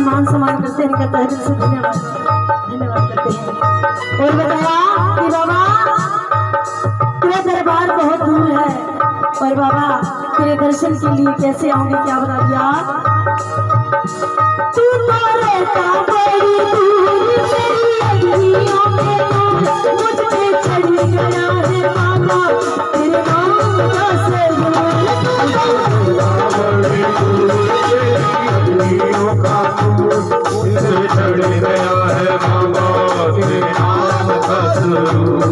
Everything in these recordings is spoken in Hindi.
मान सम्मान करते हैं, इनका तहे दिल से धन्यवाद करते हैं। और बताया कि बाबा तेरा दरबार बहुत दूर है और बाबा तेरे दर्शन के लिए कैसे आऊंगी, क्या बता दिया। तू तो रहता बड़ी दूर मेरी अखियों में दूर, मुझ पे चढ़ गया है बाबा तेरे नाम का सरूर। चढ़ गया है बाबा तेरे नाम का सरूर।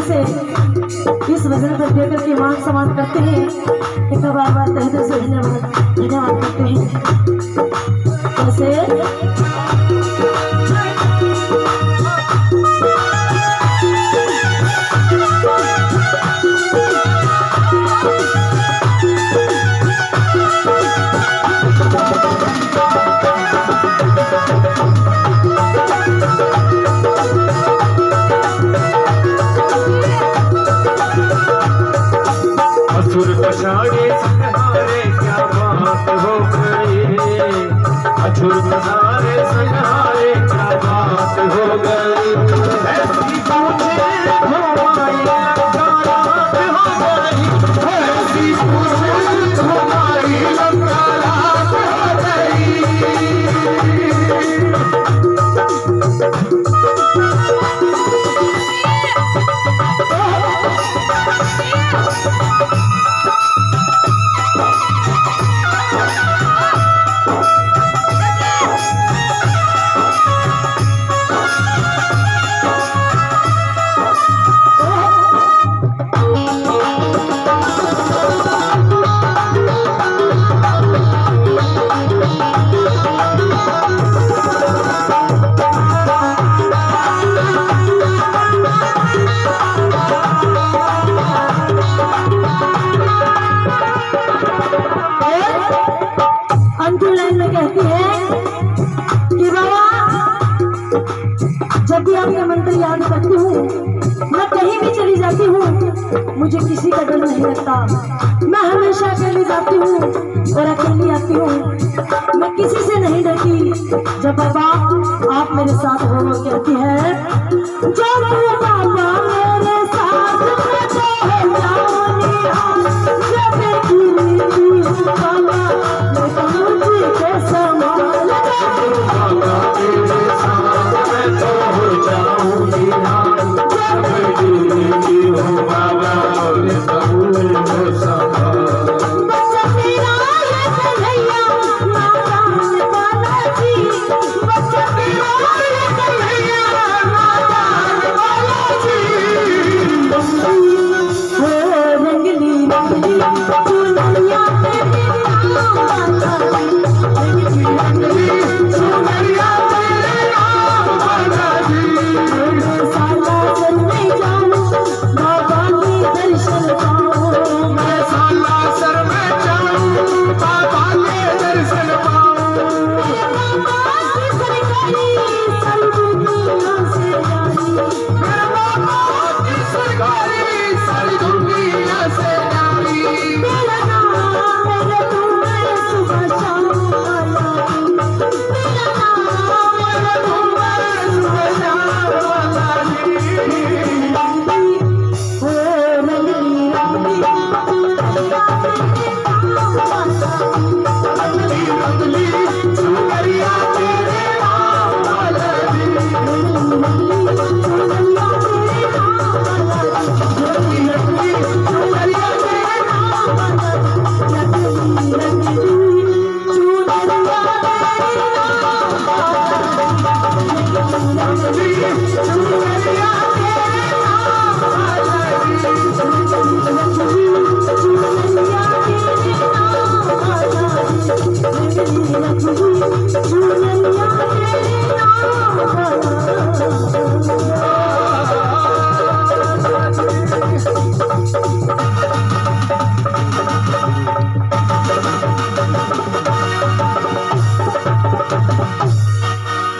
से इस वजन पर देकर के मान सम्मान करते हैं, एक बार बार तहे दिल से धन्यवाद करते हैं। कैसे पछाड़े संहारे क्या बात हो गई, अछूर पछाड़े संहारे क्या बात हो गई। ऐसी पूछे घुमाई लंकारात हो गई, ऐसी पूछे घुमाई लंकारात हो गई। जब भी आपके मंत्र याद करती हूँ, मैं कहीं भी चली जाती हूँ, मुझे किसी का डर नहीं लगता। मैं हमेशा अकेली जाती हूँ और अकेली आती हूँ, मैं किसी से नहीं डरती। जब बाबा आप मेरे साथ हो, वो कहती है जब बाबा मेरे साथ मैं तो जाऊंगी, जब गिरी बाबा मैं तुझे के संभाल बाबा तेरे साथ मैं तो हो जाऊंगी, जब गिरी हो बाबा मैं तुझे संभाल। बच्चा तेरा ये कन्हैया नादान बालाजी, बच्चा तेरा ये कन्हैया नादान बालाजी। हो रंगली रंगली चुनरिया तेरे नाम बालाजी, रंगली रंगली चुनरिया तेरे नाम बालाजी। साला सर में जाऊं बाबा के दर्शन पाऊं, मैं साला सर में जाऊं बाबा के दर्शन पाऊं। बाबा की सरकारी सारी दुनिया से जानी, मेरे बाबा की सरकारी सारी दुनिया से जानी। तेरा नाम मेरे तुम्हें सुबह शाम बालाजी, तेरा नाम मेरे तुम्हें सुबह शाम बालाजी। हो रंगली रंगली चुनरिया तेरे नाम बालाजी, रंगली रंगली चुनरिया तेरे नाम बालाजी। रंगली रंगली चुनरिया तेरे नाम रंगली चुनरिया तेरे नाम बालाजी।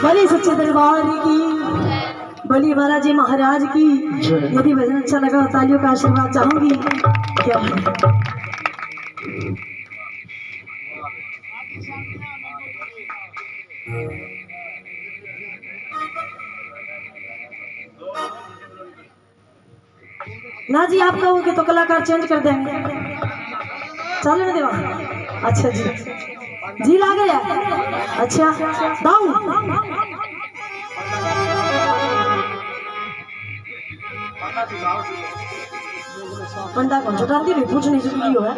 बड़ी सच्चे दरबार की, बड़ी बालाजी महाराज की। यदि भजन अच्छा लगा तो तालियों का आशीर्वाद चाहूंगी। क्या ना जी, आप कहोगे तो कलाकार चेंज कर देंगे। चलो ना देवा। अच्छा जी, जी ला गया। अच्छा दाऊ पंडा कौन छुटाती नहीं, पूछ नहीं चुकी हो है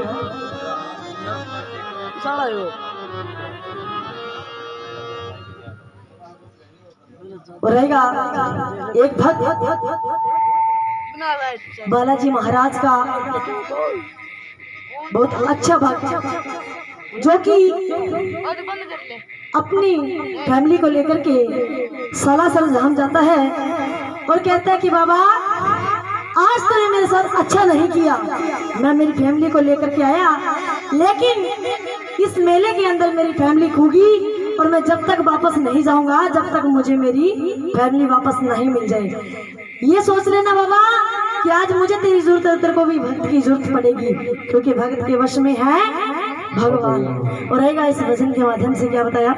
साड़ा हो। और रहेगा एक भक्त बालाजी महाराज का, बहुत अच्छा भक्त, जो कि अपनी फैमिली को लेकर के सालासर धाम जाता है और कहता है कि बाबा आज तूने मेरे साथ अच्छा नहीं किया, मैं मेरी फैमिली को लेकर के आया, लेकिन इस मेले के अंदर मेरी फैमिली खूगी और मैं जब तक वापस नहीं जाऊंगा जब तक मुझे मेरी फैमिली वापस नहीं मिल जाए। ये सोच लेना बाबा कि आज मुझे तेरी जरूरत है, तेरे को भी भक्त की जरूरत पड़ेगी, क्योंकि भक्त के वश में है भगवान। और रहेगा इस भजन के माध्यम से क्या बताया,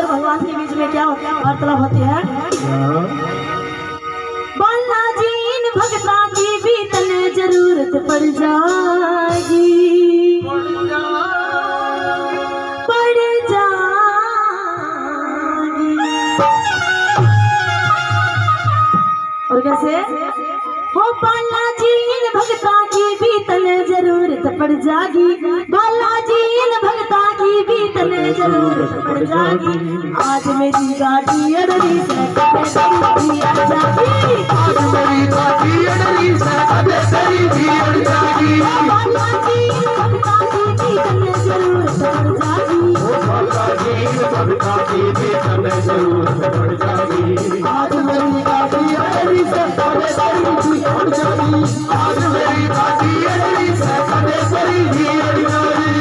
भगवान के बीच में क्या वार्तालाप होती है। बालाजी इन भक्ता की भी तने जरूरत पड़ जाएगी, कैसे हो बालाजी इन भगता की भी तने जरूरत पड़ जागी, बालाजी इन भगता की भी तने जरूरत पड़ जागी। आज मेरी गाड़ी अड़री से कदे तेरी भी अड़ जागी, आज मेरी गाड़ी अड़री से कदे तेरी भी अड़ जागी। बालाजी इन भगता की भी तने जरूरत पड़ जागी, बालाजी इन भगता की भी तने जरूरत पड़ जागी। आज मेरी गाड़ी अड़री से कदे तेरी भी अड़ जागी, आज मेरी गाड़ी अड़री से कदे तेरी भी अड़ जागी।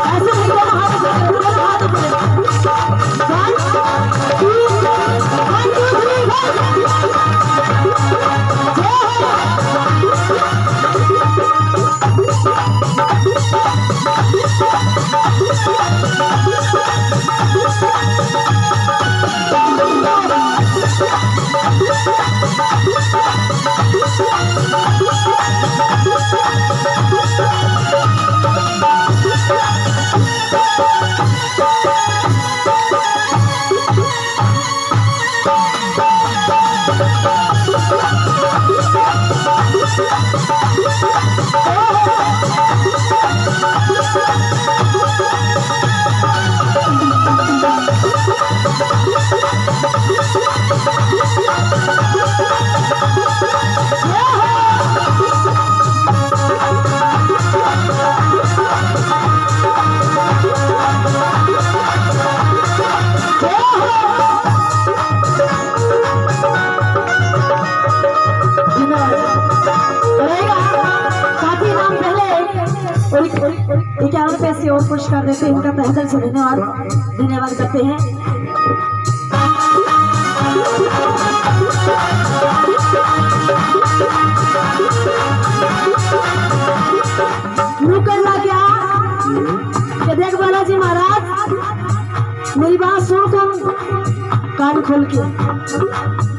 ऐसे नहीं बोलो, हाथ ऊपर करो, हाथ ऊपर। 1 2 3 ₹51 पैसे और पुरस्कार देते हैं, उनका तहे दिल से धन्यवाद करते हैं। करना क्या कि देख बालाजी महाराज, मेरी बात सुन तुम कान खोल के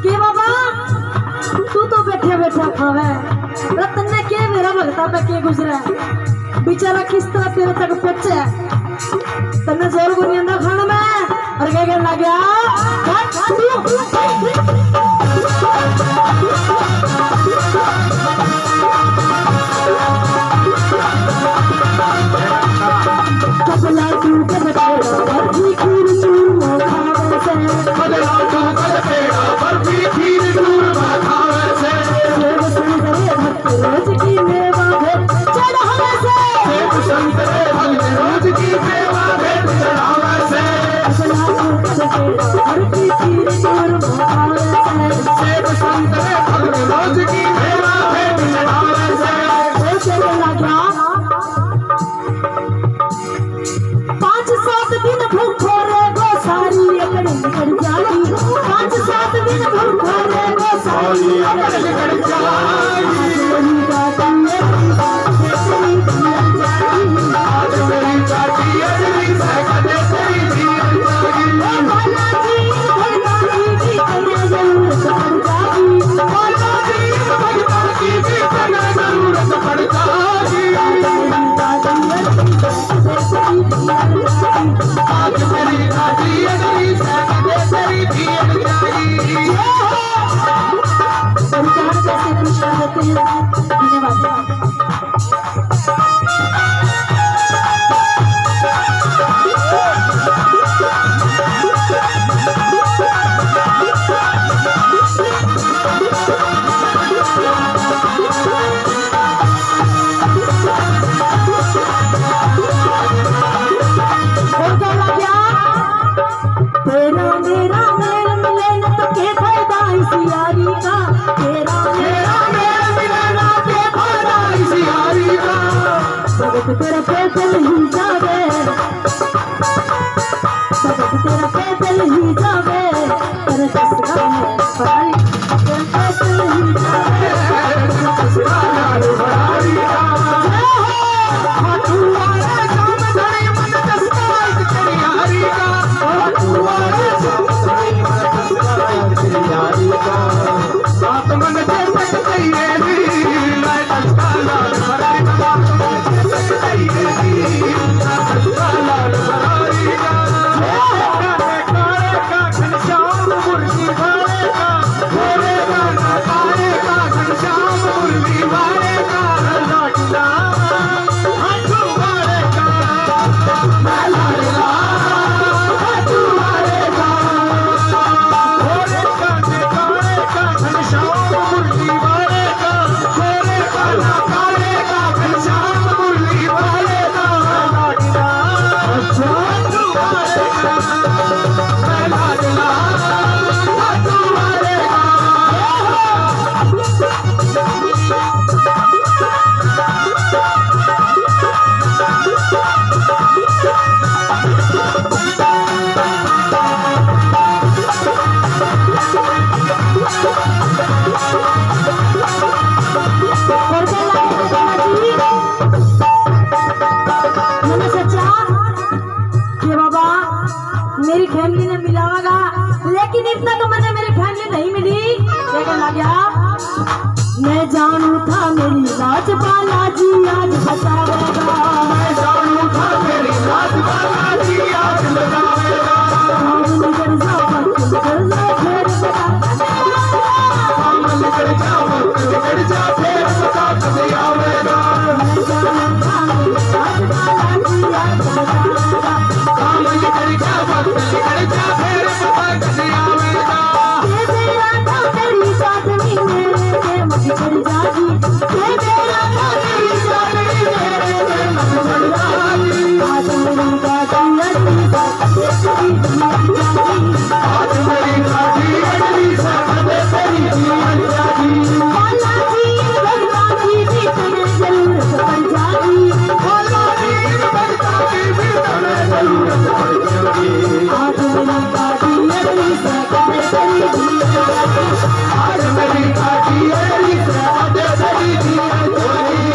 कि बाबा तू तो बैठे बैठे खावे रतन ने के मेरा भगता पे के गुजरा बेचारा किस तरह तेरे तक पहुंचे तन्ने जोर को नहीं अंदर खाना में और क्या करना गया कबला तू कर पेड़ा बर्फी खीर चूरमा खावे से, कबला तू कर पेड़ा बर्फी खीर चूरमा खावे से, सेब संतरे भक्त रोज की मेवा भेंट चढ़ावे से, सेब संतरे भक्त रोज की मेवा भेंट चढ़ावे से, कबला तू कर पेड़ा बर्फी खीर चूरमा खावे से, सेब संतरे भक्त रोज की मेवा भेंट चढ़ावे से। ओ चला गया 5-7 दिन भूखो रहेगो सारी अकड़ निकल जाएगी, 5-7 दिन भूखो रहेगो सारी अकड़ निकल जाएगी। आज मेरी गाड़ी अड़री से कदे तेरी भी अड़ जागी, बालाजी भगता की भी तने जरूरत पड़ जागी, बालाजी भगता की भी तने जरूरत पड़ जागी। आज मेरी गाड़ी अड़री से कदे तेरी भी अड़ जागी। परिचार कैसे पुरस्कार देते हैं, धन्यवाद। तेरा मेरा मेल मिले न तो के फायदा इस यारी का, तेरा मेरा मेल मिले न के फायदा इस यारी का, जगत तेरा पैदल ही जावे, जगत तेरा पैदल ही जावे, तेरे दसरा में पढ़ाई तेरा पैदल ही जावे, दसरा में पढ़ाई तू आए शाम धड़ी मन दसता तेरी यारी का, तू आए शाम धड़ी मन दसता तेरी यारी का, बात मन जैसे चाहिए भी मैं दसता ना भराई, बात मन जैसे चाहिए भी आज मेरी गाड़ी अगली सफर तेरी जीवन जागी बालाजी भगवान की भी तुम्हें जरूरत पड़ जागी बालाजी भगता की भी तुम्हें जरूरत पड़ जागी आज मेरी गाड़ी अगली सफर तेरी जीवन जागी आज मेरी गाड़ी अगली सफर तेरी जीवन जागी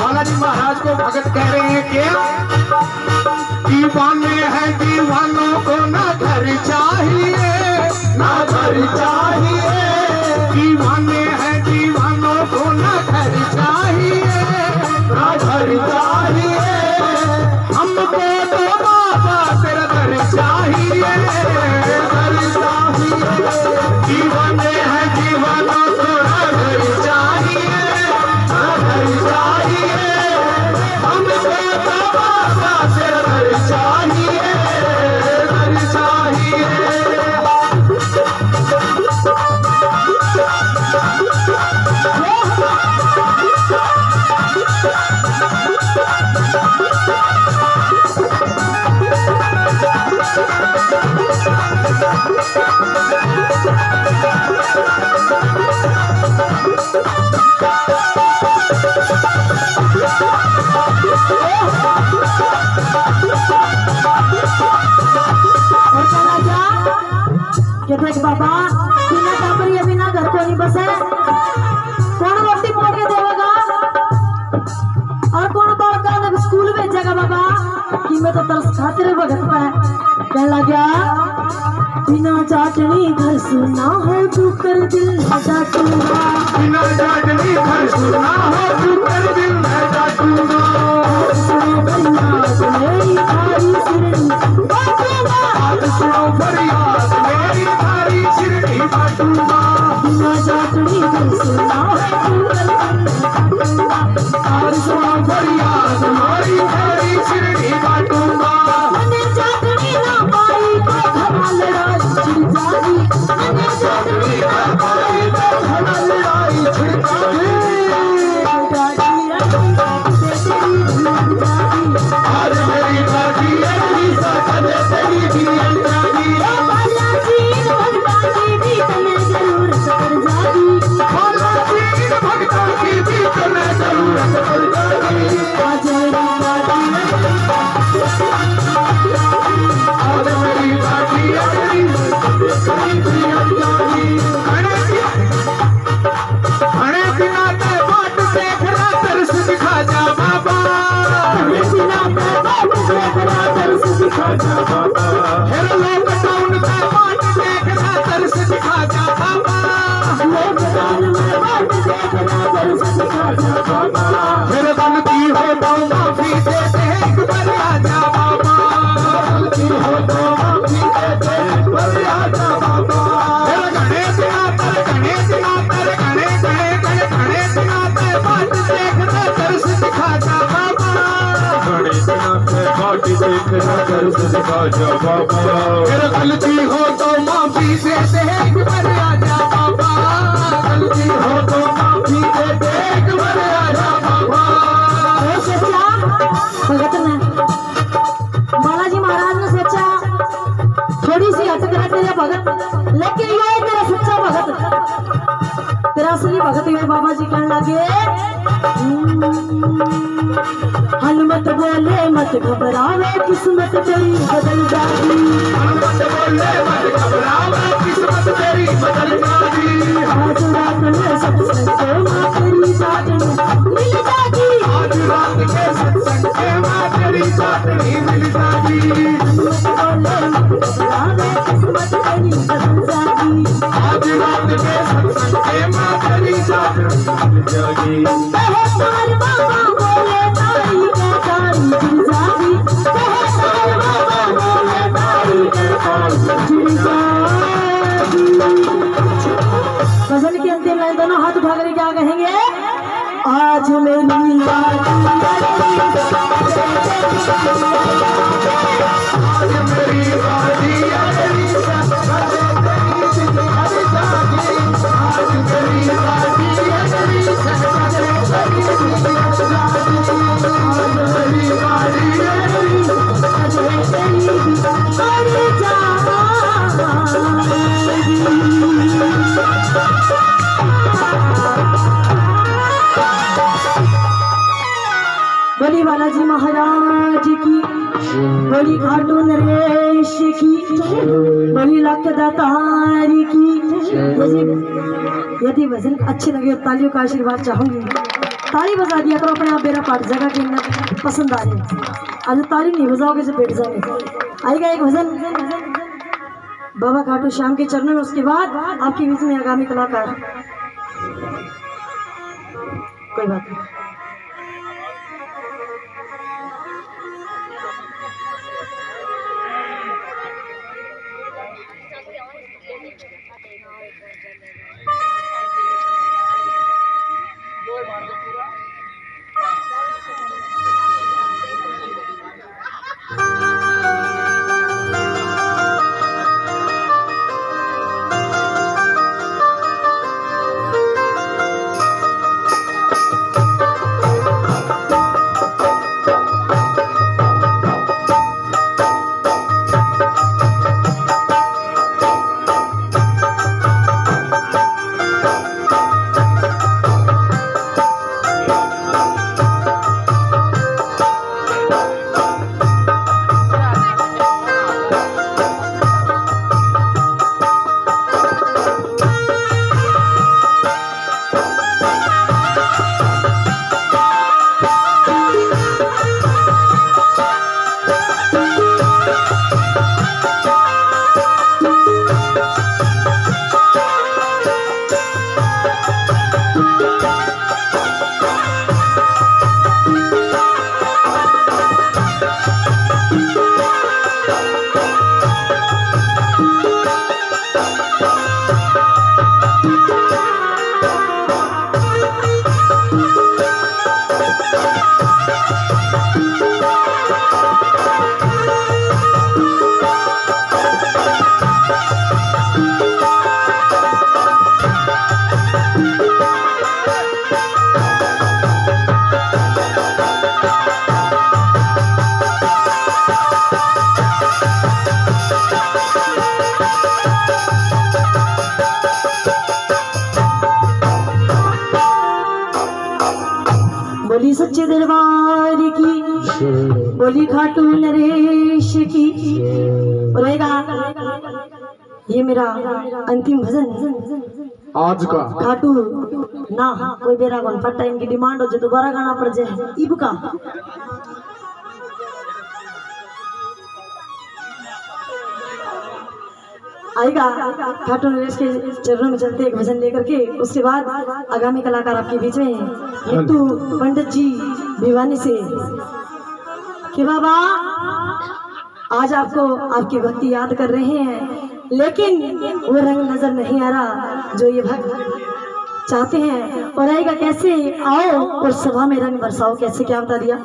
बालाजी महाराज को भगत कह रहे हैं क्या दीवाने हैं दीवानों को ना घर चाहिए ना घर चाहिए दीवाने हैं दीवानों को ना घर चाहिए ना घर चाहिए हमको तो बाबा तेरा घर चाहिए घर चाहिए दीवाने हैं दीवानों को ना घर चाहिए ना घर चाहिए हमको तो बाबा तेरा घर चाहिए घर चाहिए और चला जा कि देख बाबा बिना टापरी या बिना घर को नहीं बसे कौन रोटी मोड़ के देगा और कौन दौड़ कर स्कूल भेजेगा बाबा कि मैं तो तरस खाते रहे भगत पे कहने लगा बिना चाटनी घर सुना हो तू कर दिल चाटूंगा बिना चाटनी घर सुना हो तू कर दिल मैं चाटूंगा सुनो फरियाद मेरी थारी सिरनी बाटूंगा आज सुनो फरियाद मेरी थारी शिरडी बाटूंगा बिना चाटनी घर सुना हो तू कर दिल चाटूंगा आज सुनो फरियाद मेरी थारी शिरडी बाटूंगा मैंने चाटनी ना पाई तो घरा लड़ाई छिड़ जागी मैंने चाटनी ना पाई तो हमारा लड़ाई छिड़कागी आज मेरी गाड़ी अगली सफर तेरी जीवन जागी बालाजी भगता की भी तुम्हें जरूरत पड़ जागी आज मेरी गाड़ी अगली तेरी जीवन जागी अरे बिना ते बाट देखना तरस दिखा जा बाबा बिना ते बाट देखना तरस दिखा जा बाबा हेलो लॉकडाउन का बाट देखना तरस दिखा जा बाबा लॉकडाउन में बाट देखना तरस दिखा जा बाबा मेरे गलती हो तो माफी दे दे एक बार आ जा बाबा गलती हो तो माफी दे दे एक बार आ जा बाबा मेरे गणेश नातर गणेश नातर गणेश गणेश नातर बाट देखना तरस दिखा जा बाबा गणेश नातर बाट देखना तरस दिखा जा बाबा मेरे गलती हो तो माफी दे दे एक बार आ जा बाबा गलती हो तो माफी दे दे एक बार आ जा बाबा भगत ने बालाजी महाराज ने सोचा थोड़ी सी हटक है तेरा भगत लेकिन ये है तेरा सच्चा भगत तेरा असली भगत ये बाबा जी कहने लगे हल मत बोले मत घबरावे किस्मत तेरी बदल जाएगी मत बोले मत घबरावे किस्मत तेरी बदल जाएगी आज रात में सत्संग से मां तेरी चाटनी मिल जाएगी आज रात के सत्संग से मां तेरी चाटनी मिल जाएगी मत बोले मत घबरावे किस्मत तेरी बदल जाएगी आज रात के सत्संग से मां तेरी चाटनी मिल जाएगी तार बाबा बोले तारी के तारी गिर जागी तार बाबा बोले तारी के तारी गिर जागी गजल की अंतिम लाइन दोनों हाथ उठा कर क्या कहेंगे आज मेरी आज मेरी बाजी अगली सफर तेरी जिंदगी जागी आज मेरी बाजी अगली सफर तेरी जिंदगी जागी आज मेरी बाजी अगली बड़ी बालाजी महाराज की, बड़ी खाटू नरेश की, बड़ी लख दातारी की। यदि भजन अच्छे लगे तो तालियों का आशीर्वाद चाहूंगी। ताली बजा दिया करो अपने आप, मेरा पाठ जगह के अंदर पसंद आ जाए। आज ताली नहीं बजाओगे तो बैठ जाओगे। आएगा एक भजन बाबा खाटू श्याम के चरणों में, उसके बाद आपके बीच में आगामी कलाकार। कोई बात नहीं। बोली सच्चे दरबार की, बोली खाटू नरेश की। रहेगा ये मेरा अंतिम भजन आज का। खाटू ना कोई बेरा कौन फटा, इनकी डिमांड हो जो दोबारा गाना पड़ जाए इब का। आएगा खाटू नरेश के चरणों में चलते एक भजन लेकर के, उसके बाद आगामी कलाकार आपके बीच में हिंदू पंडित जी भिवानी से। कि बाबा आज आपको आपकी भक्ति याद कर रहे हैं, लेकिन वो रंग नजर नहीं आ रहा जो ये भक्त चाहते हैं। और आएगा कैसे, आओ और सभा में रंग बरसाओ। कैसे, क्या बता दिया?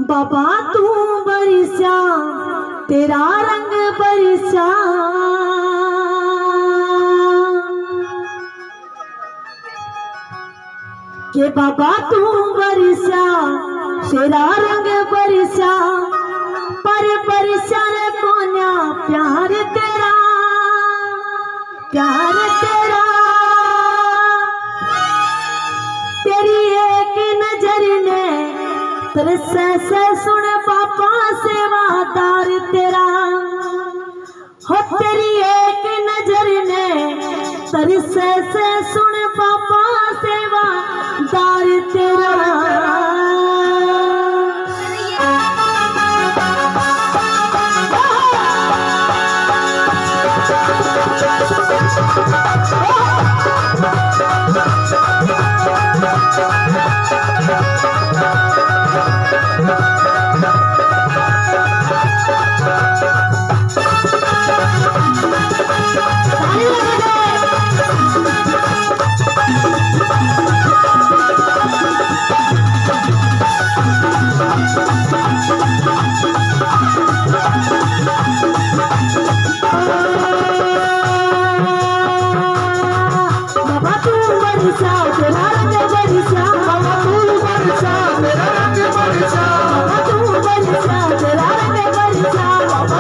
बाबा तू बरसा तेरा रंग बरसा, के बाबा तू बरसा तेरा रंग बरसा, पर बरसा रे कोन्या प्यार तेरा, प्यार तेरा। तेरी एक नजर ने तरसे से सुन पापा सेवादार तेरा, हो तेरी एक नजर ने तरसे से सुन पापा सेवादार तेरा।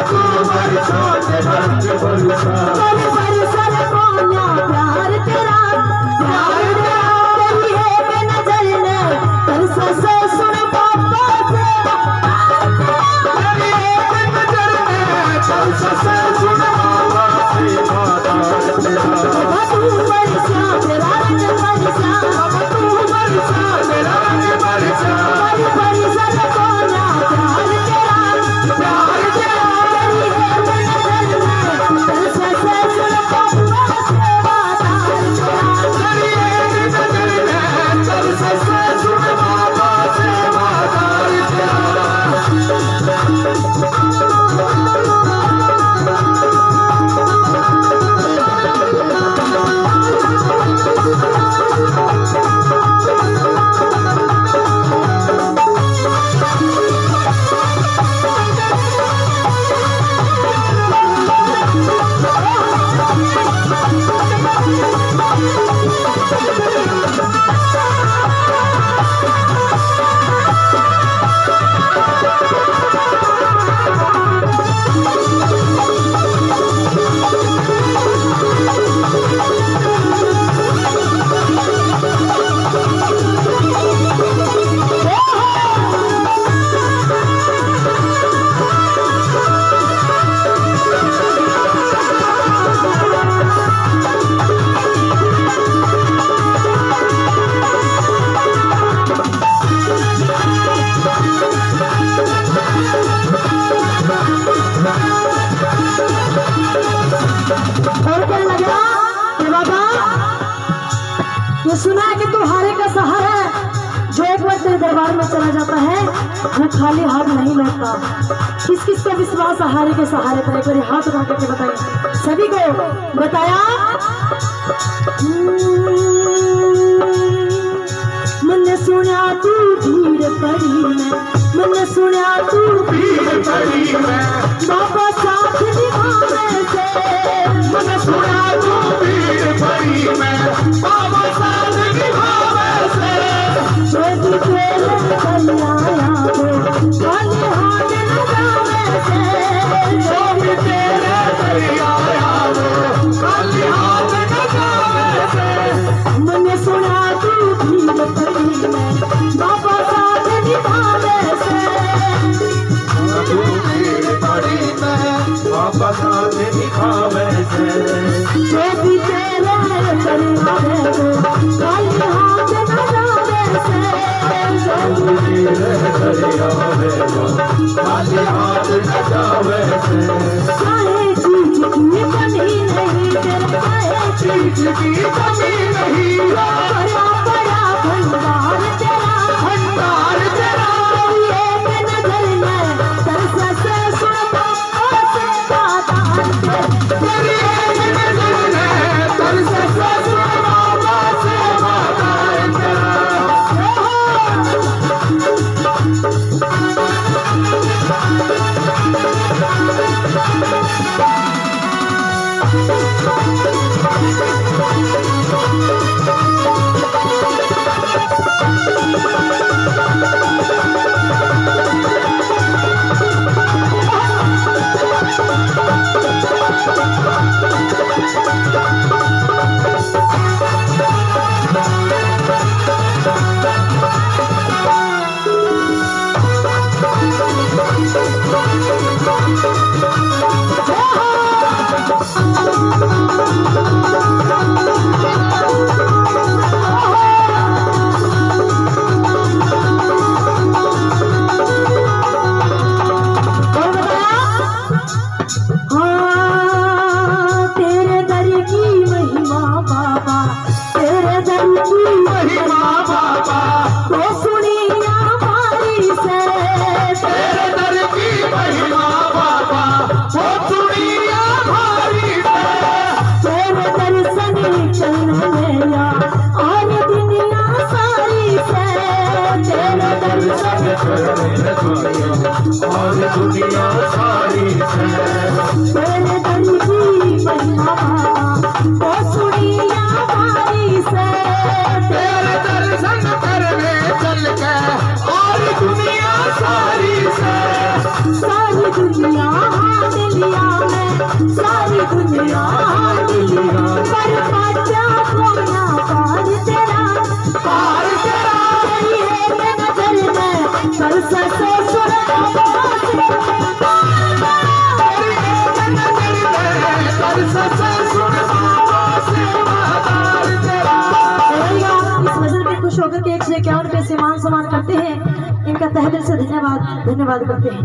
तू बरसात रंग बरसा बरसल कोना प्यार तेरा तेरी एक नजर ने तरसा से सुन पापा से तेरी एक नजर में तरसा से सुन पापा से बाजार तेरा तू बरसा तेरा रंग बरसा तू बरसा तेरा रंग बरसा बरसल कोना प्यार तेरा तेरी एक नजर ने तरसा से सुन पापा से बाजार तेरी एक नजर में तरसा से सुन पापा से बाजार तेरा और क्या लगा कि बाबा ये सुना है कि तू हारे का सहारा है जो एक बार तेरे दरबार में चला जाता है वो खाली हाथ नहीं लौटता। किस किस का विश्वास है हारे के सहारे पर एक बार हाथ उठा करके बताइए सभी को बताया। मैंने सुना तू भीड़ पड़ी में मैंने सुना तू भीड़ पड़ी में बाबा साथ निभाने से मैंने सुना तू भीड़ पड़ी में बाबा साथ निभावे से छोटी खेल कन्याया को खाली हाथ न जावे से जो भी तेरे दरिया हो खाली हाथ न जावे से मैंने सुना तू भीड़ पड़ी में बाबा साथ निभावे से तू भीड़ पड़ी में बाबा साथ निभावे से छोटी खेल कन्याया को खाली हाथ न जावे से तू तेरे दरिया हो खाली हाथ न जावे से चाहे चीज की कमी नहीं तेरा चाहे चीज की कमी नहीं बड़ा बड़ा भंडार तेरा भंडार तेरा एक नजर में तरसा से सुन पापा से बाजार तेरी एक नजर में तरसा से सुन बाबा से बाजार तेरा तहे दिल से धन्यवाद धन्यवाद करते हैं।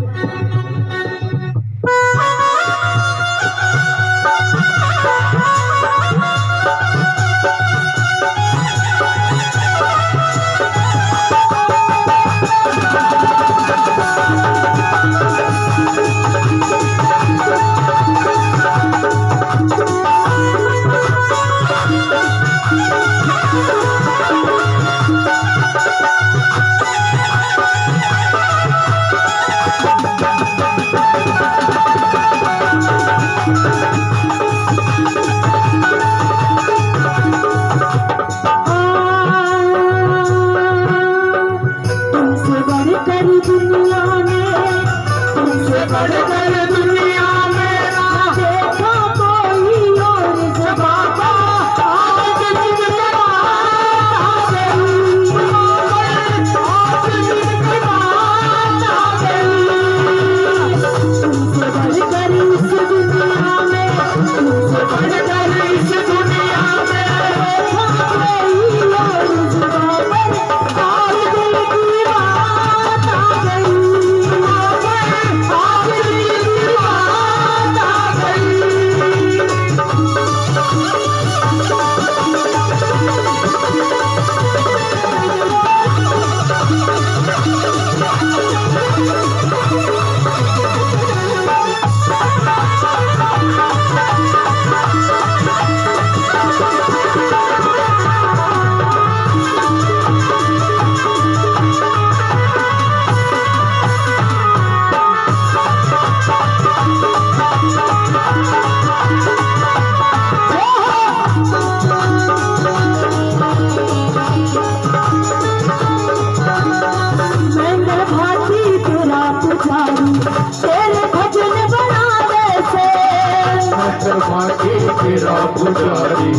तेरा पुजारी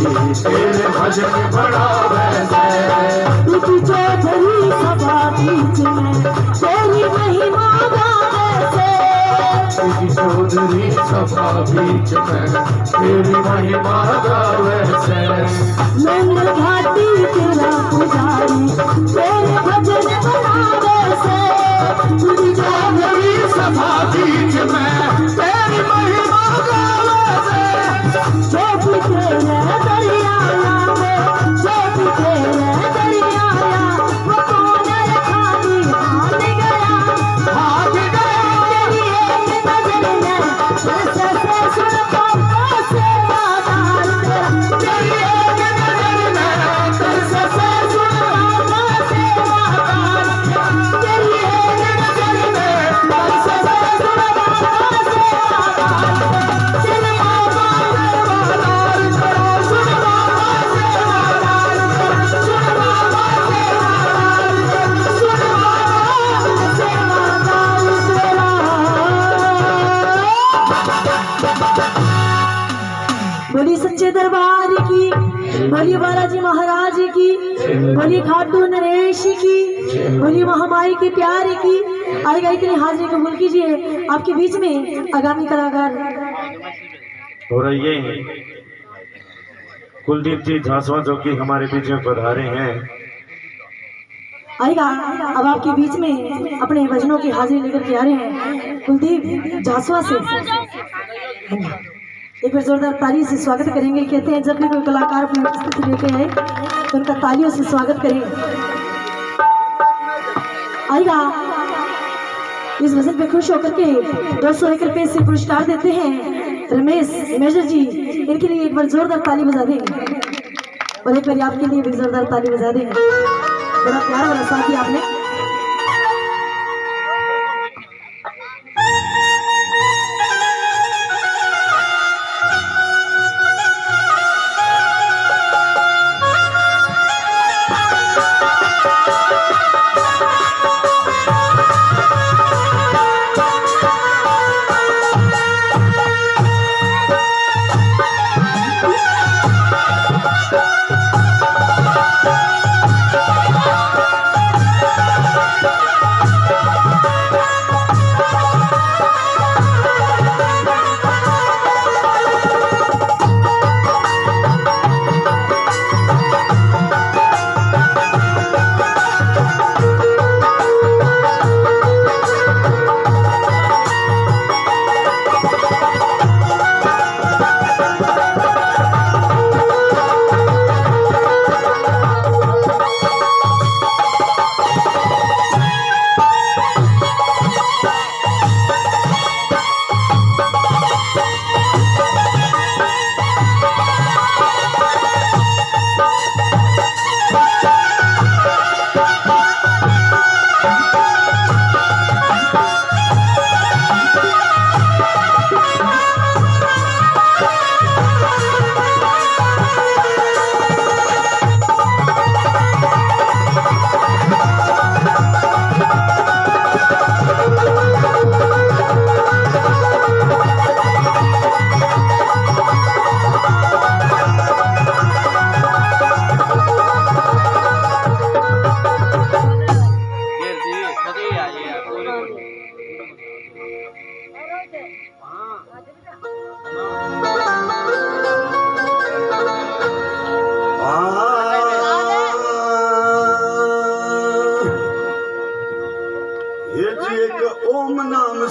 तेरे भजन बड़ा वैसे चौधरी सभा बीच में तेरी महिमा गावे से चौधरी सभा बीच में तेरी महिमा गावे से मंगल घाटी तेरा पुजारी तेरे भजन बनावे से चौधरी सभा बीच में तेरी महिमा गावे से जो भी तेरे दरियाया में जो भी तेरे दरियाया वो कौन खाली हाथ गया तेरी एक नजर में से सुन पापा से वादार तेरा तेरी एक नजर में से सुन पापा से वादार तेरी एक नजर में से सुन पापा से वादार तेरे बोली सच्चे दरबार की, बोली बालाजी महाराज की, बोली खाटू नरेश की, बोली महामाई की प्यारी की। आएगा इतनी हाजिरी कबूल कीजिए आपके बीच में आगामी कलाकार हो रही है कुलदीप जी झांसवा जो कि हमारे बीच में पधारे हैं। आएगा अब आपके बीच में अपने भजनों की हाजिरी लेकर के आ रहे हैं कुलदीप झांसवा से। एक बार जोरदार ताली से स्वागत करेंगे। कहते हैं जब भी कोई कलाकार अपनी उपस्थिति लेके आए तो उनका तालियों से स्वागत करें। आएगा इस भजन पे खुश होकर के 201 रुपए से पुरस्कार देते हैं रमेश मेजर जी। इनके लिए एक बार जोरदार ताली बजा देंगे और एक बार आपके लिए भी जोरदार ताली बजा देंगे। बड़ा प्यार वाला साथी आपने।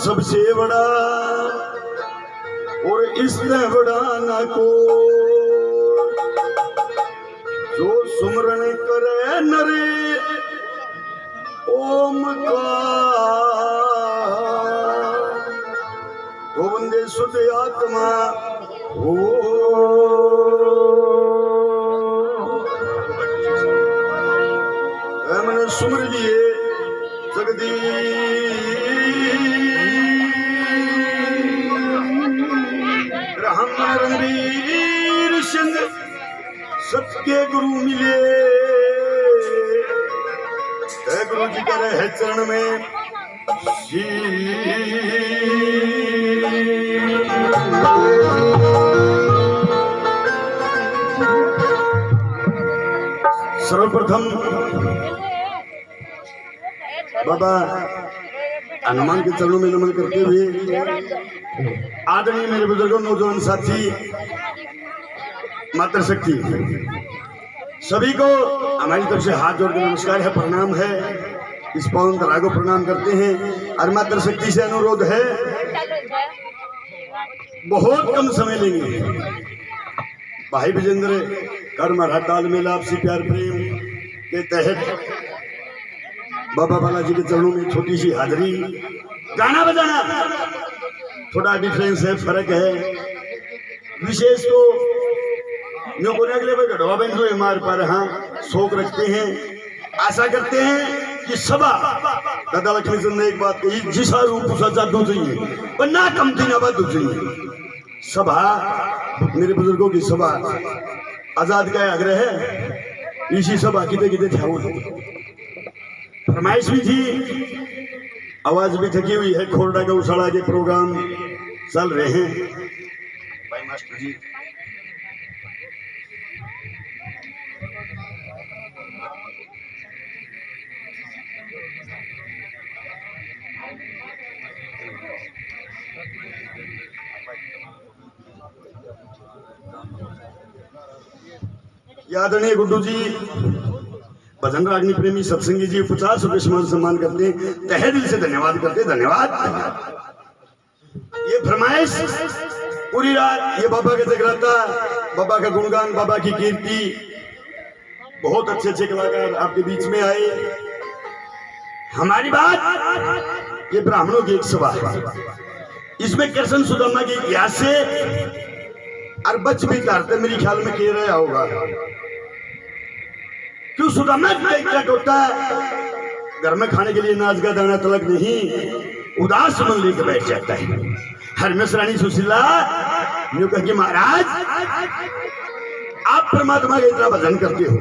सबसे बड़ा और इससे बड़ा ना को जो सुमरण करे नरे ओम का तो बंदे शुद्ध आत्मा हो मैंने सुमर लिए रणवीर सिंह सबके गुरु मिले गुरु जी का रहे चरण में सर्वप्रथम बाबा हनुमान के चरणों में नमन करते हुए आदरणीय मेरे बुजुर्गों नौजवान साथी मातृशक्ति सभी को हमारी तरफ से हाथ जोड़ के नमस्कार है, प्रणाम है। इस पवन तरा को प्रणाम करते हैं और मातृशक्ति से अनुरोध है बहुत कम समय लेंगे। भाई विजेंद्र कर्म तालमेल आपसी प्यार प्रेम के तहत बाबा बालाजी के चरणों में छोटी सी हाजिरी। गाना बजाना थोड़ा डिफरेंस है, फर्क है। विशेष तो न्यू को अगले भाई गढ़वा बन हुए हमारे पर हाँ शौक रखते हैं, आशा करते हैं कि सभा दादा लक्ष्मी चंद ने एक बात कही, जिसा रूप उसा जादू चाहिए पर ना कमती ना बात चाहिए। सभा मेरे बुजुर्गों की सभा आजाद का आग्रह है, इसी सभा किते किते थे फरमाइश भी थी, आवाज भी थकी हुई है। खोरडा गौशाला के प्रोग्राम चल रहे हैं। भाई मास्टर जी आदरणीय गुड्डू जी भजन रागनी प्रेमी सत्संगी जी 50 रुपये सम्मान करते हैं, तहे दिल से धन्यवाद करते हैं। धन्यवाद। ये फरमाइश पूरी रात ये बाबा का जगराता, बाबा का गुणगान, बाबा की कीर्ति, बहुत अच्छे अच्छे कलाकार आपके बीच में आए। हमारी बात ये ब्राह्मणों की एक सभा है, इसमें कृष्ण सुदामा के इतिहास से और बच भी करते मेरे ख्याल में कह रहा होगा क्यों सुदामा क्या टोटा घर में खाने के लिए नाच का दाना तलक नहीं, उदास मन लेकर बैठ जाता है। हरमेश रानी सुशीला यूं कह के महाराज आप परमात्मा का इतना भजन करते हो,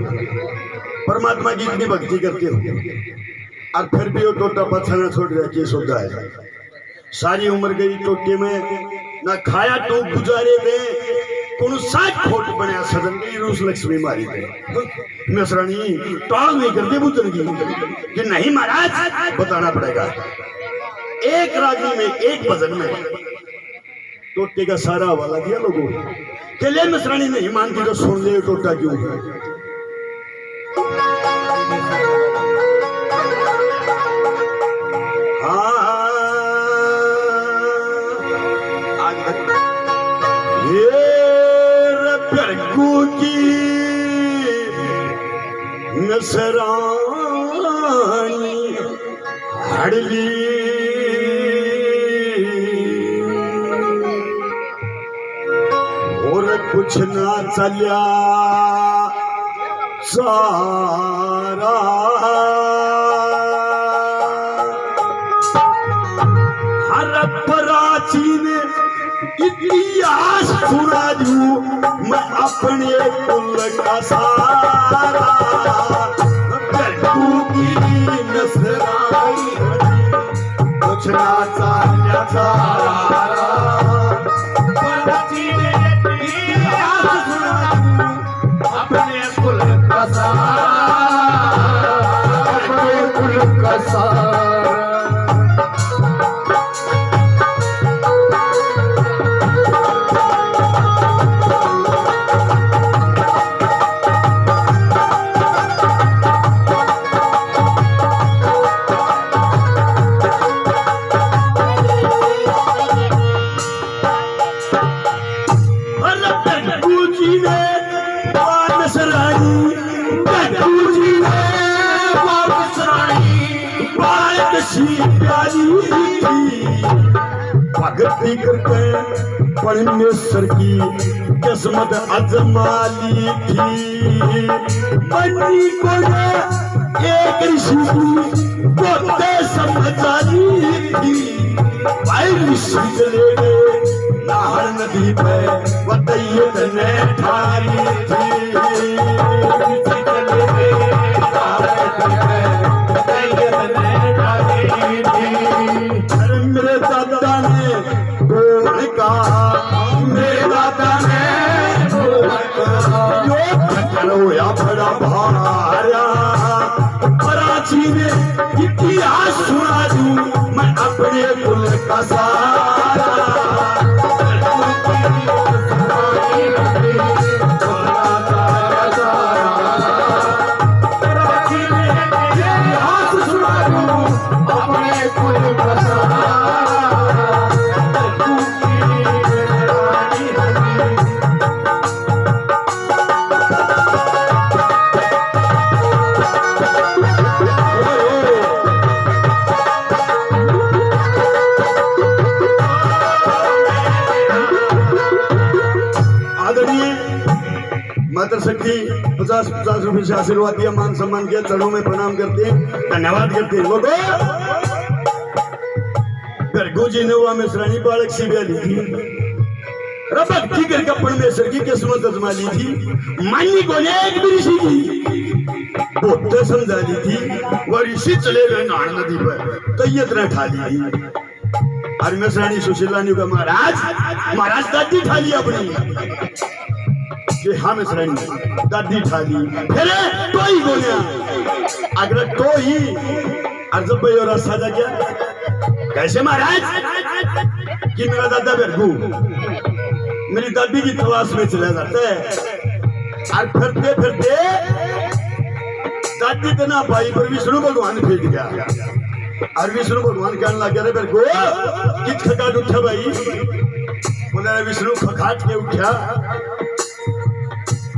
परमात्मा की इतनी भक्ति करते हो और फिर भी वो टोटा पछाना छोड़ गया कि सोचा है सारी उम्र गई टोटे में ना खाया तो गुजारे दे कोनो साथ खोट बनया सदन की रूस लक्ष्मी मारी दे नसरानी टाल नहीं करते बुझन की कि नहीं महाराज बताना पड़ेगा। एक रागनी में एक भजन में टोटे का सारा हवाला दिया लोगों के लिए। नसरानी नहीं मानती तो सुन ले टोटा क्यों है। नसरानी हड़ली और कुछ ना चलिया सारा हर प्राचीन इतिहास सुना दूं मैं अपने कुल का सारा। नसरानी कुछ ना चाल्या सारा अपने कुल का सारा, अपने कुल का सारा। जी ने वापस रानी, गड्डू जी ने वापस रानी, बाल कशी प्याली थी, भगती करके परमेश्वर की किस्मत अजमाली थी। मनी को एक ऋषि की बोते समझाली थी, भाई ऋषि चले गए नाहर नदी पे वतैयत ने ठारी थी। ऋषि चले गए नाहर नदी पे वतैयत ने ठारी थी। अरे मेरे दादा ने बोल कहा, मेरे दादा ने बोल कहा, यो खतरो या बड़ा भारा, कराची में इतिहास सुना दूं मैं अपने कुल का सारा। कराची में इतिहास सुना दूं अपने कुल का सारा। माता शक्ति 50-50 रुपए से आशीर्वाद दिया, मान सम्मान किया, चरणों में प्रणाम करते हैं, धन्यवाद करते हैं लोगों। गर्गू जी ने हुआ मिश्रानी बालक सी ब्याली थी, भक्ति करके परमेश्वर की किस्मत अजमा ली थी। मानी को एक भी ऋषि की बोते समझा ली थी, वो ऋषि चले गए नाहर नदी पर तैयत ने ठा ली थी। और मिश्रानी सुशीला ने कहा महाराज दादी ठा ली अपनी, हम इसराइली दादी ठाली फिर तो ही बोलिया अगर तो ही अर्जब भाई और साजा क्या कैसे महाराज कि मेरा दादा बेरगू मेरी दादी की तलाश में चला जाता है, और फिरते फिरते दादी के ना भाई पर विष्णु भगवान भेज गया, और विष्णु भगवान कहने लग गया बेरगू कि खखाट उठा भाई, बोला विष्णु खखाट के उठा,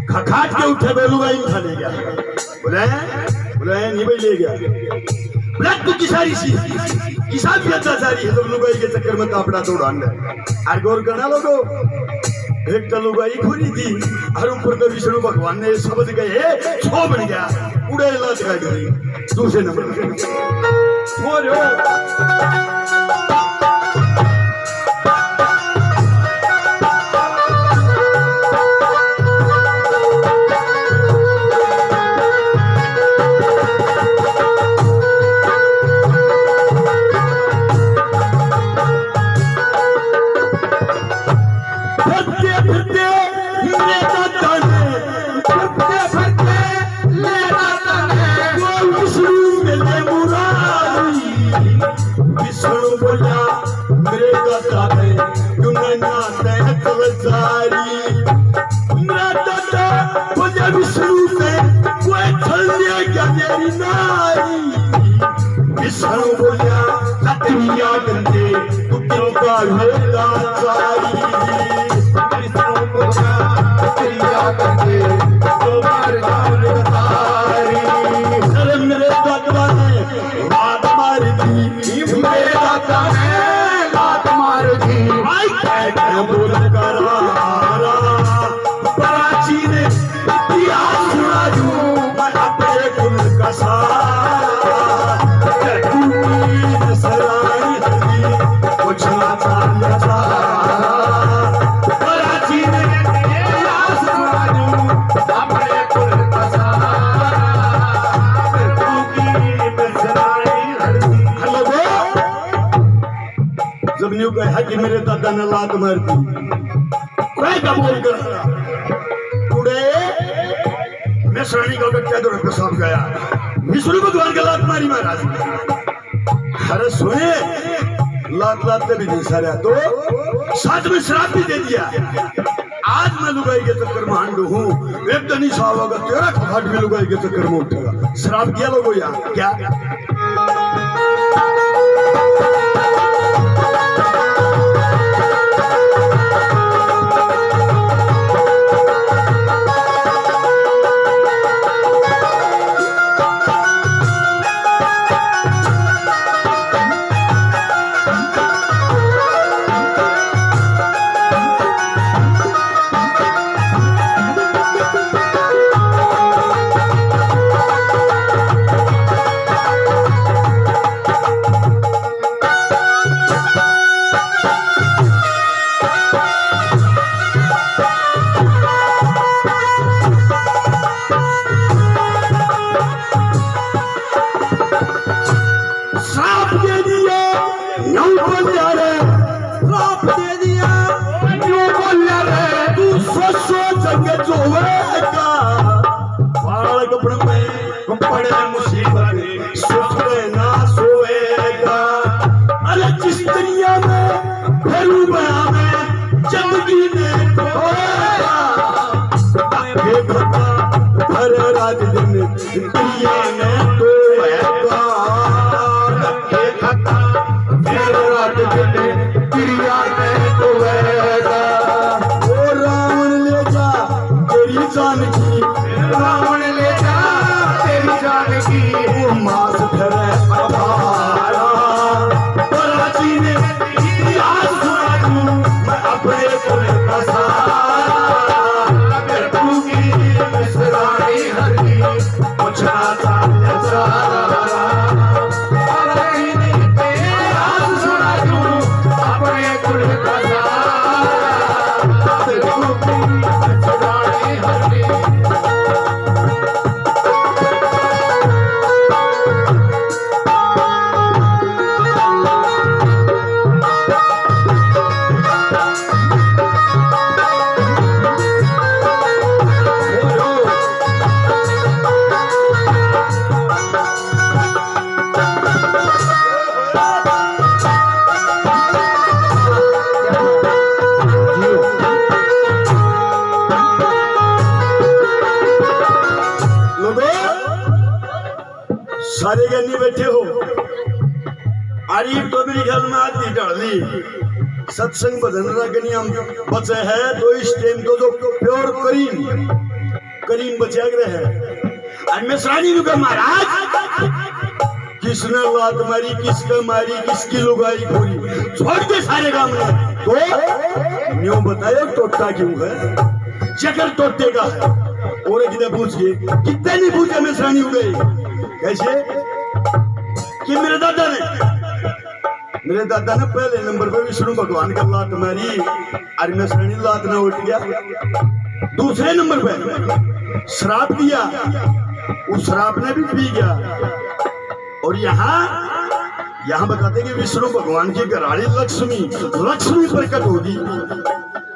खखाट के उठे बेलुगाई उठा ले गया, बोले नहीं भाई ले गया, बोला तू किसारी सी किसान भी अत्याचारी है, तो लुगाई के चक्कर में तापड़ा तोड़ा और गौर करना लोगो एक तो लुगाई खोरी थी और ऊपर तो विष्णु भगवान ने समझ गए छो बन गया उड़े लात का गई दूसरे नंबर कहा कि मेरे दादा ने लात मार दी, कोई कबूल कर टुडे मैं श्रेणी का क्या दौर पेशाब गया विष्णु भगवान के लात मारी महाराज। अरे सुने लात लात भी नहीं सारा तो साथ में शराब भी दे दिया। आज मैं लुगाई के चक्कर में हांडू हूँ, एक दिन ही साहब होगा तेरा खखाट भी लुगाई के चक्कर में उठेगा। शराब किया लोगों यहाँ क्या पड़े मुसीबत सुख में ना सोएगा। अरे जिस दुनिया में फेरू बनावे जिंदगी में खोएगा। ये खता हर रात दिन दुनिया में खोएगा। ये खता हर रात दिन दुनिया में खोएगा। ओ रावण ले जा तेरी जान की, रावण ले जा तेरी जान की। वो मास धरे अभारा पराची ने इतिहास सुना दूं मैं अपने कुल का सारा। अगर तू की मिसरानी हरी मुझना चाहे सारा। अरे इतिहास सुना दूं अपने कुल का सारा। अगर तू की मिसरानी हरी सारे गन्नी बैठे हो। आरीफ तो मेरी ख्याल में आज नहीं डाल ली। सत्संग भजन रगनी हम बचे है तो इस टाइम तो जो प्योर करीम बचे अगले है। आज मैं सरानी लुका महाराज किसने लात मारी किसका मारी किसकी लुगाई पूरी छोड़ के सारे काम में तो न्यों बताया टोटा क्यों है। चक्कर टोटे का है और कितने पूछ गए कितने नहीं पूछे मैं सरानी हो गई। कैसे कि मेरे दादा ने पहले नंबर पर विष्णु भगवान का लात मारी और मैं श्रेणी लात ना उठ गया। दूसरे नंबर पर श्राप दिया उस श्राप ने भी पी गया। और यहाँ बताते कि विष्णु भगवान की घराड़ी लक्ष्मी प्रकट होगी।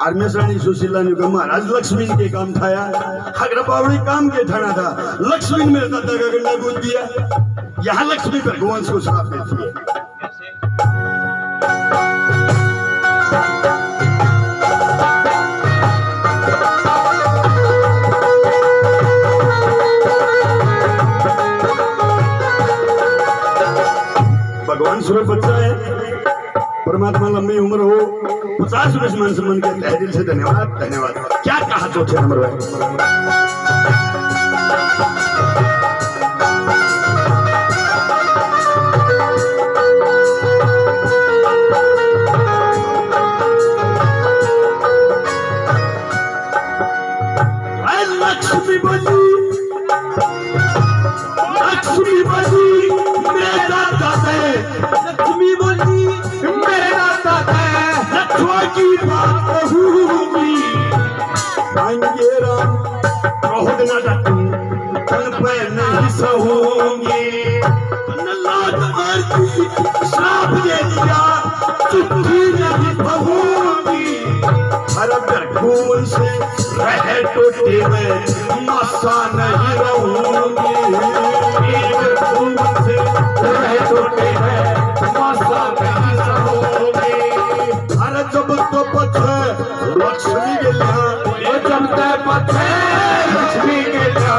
और मैं श्रेणी सुशीला ने कहा महाराज लक्ष्मी के काम थाया हगरा पावड़ी काम के ठाना था। लक्ष्मी ने मेरे दादा का गंडा कूद दिया। यहाँ लक्ष्मी भगवान को श्राप देती है। भगवान सूरज बच्चा है परमात्मा लंबी उम्र हो 50 वर्ष मन से मन के तहे दिल से धन्यवाद। क्या कहा चौथे नंबर पर लक्ष्मी बोली मेरे दादा है। लक्ष्मी बोली मेरे दादा है। लक्ष्मण की बात कहूंगी आएंगे राम क्रोध न डटूं तन पे नहीं सहूंगी। लात मारती श्राप दे दिया चिट्ठी नहीं कहूंगी। हर खून से रह टूटे में मसा नहीं रहूंगी। खून से रह टूटे में मसा नहीं रहूंगी। अरे जब तो पथे लक्ष्मी के लिया जब तो पथे लक्ष्मी के लिया